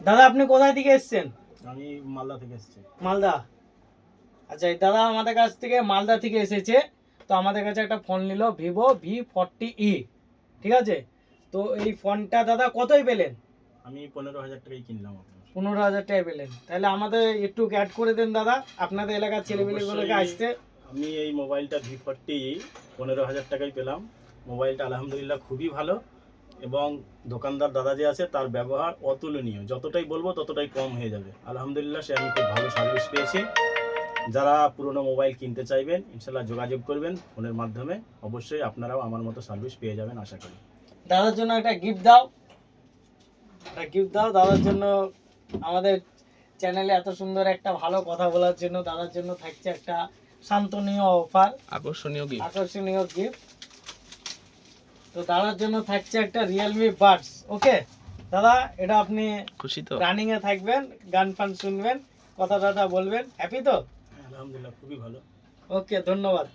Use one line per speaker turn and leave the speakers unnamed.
দাদা আপনি কোথায় থেকে এসেছেন?
আমি মালদা থেকে এসেছি।
মালদা। আচ্ছা এই দাদা আমাদের কাছ থেকে মালদা থেকে এসেছে। তো আমাদের কাছে একটা ফোন নিল ভিভো V40e, ঠিক আছে? তো এই ফোনটা দাদা কতই পেলেন?
আমি 15,000 টাকায় কিনলাম আপনার।
15,000 টাকায় পেলেন। তাহলে আমাদের একটু অ্যাড করে দেন দাদা, আপনাদের এলাকার ছেলেমেয়েগুলোকে
অবশ্যই।
আসতে।
আমি এই মোবাইলটা V40 15,000 টাকায় পেলাম। মোবাইলটা আলহামদুলিল্লাহ খুবই ভালো, এবং দোকানদার দাদা যে আছে তার ব্যবহার অতুলনীয়। যতটাই বলবো ততটাই কম হয়ে যাবে। আলহামদুলিল্লাহ সে আমি খুব ভালো সার্ভিস পেয়েছি। যারা পুরনো মোবাইল কিনতে চাইবেন ইনশাল্লাহ যোগাযোগ করবেন ফোনের মাধ্যমে। অবশ্যই আপনারাও আমার মতো সার্ভিস পেয়ে যাবেন আশা করি।
দাদার জন্য একটা গিফট দাও, একটা গিফট দাও দাদার জন্য। আমাদের চ্যানেলে এত সুন্দর একটা ভালো কথা বলার জন্য দাদার জন্য থাকছে একটা শান্তনীয় অফার, আকর্ষণীয় গিফট। তো দাদার জন্য থাকছে একটা রিয়েলমি বাডস। ওকে দাদা, এটা আপনি
খুশি তো?
রানিং এ থাকবেন, গান ফান শুনবেন, কথা টথা বলবেন, হ্যাপি তো?
আলহামদুলিল্লাহ খুবই ভালো।
ওকে, ধন্যবাদ।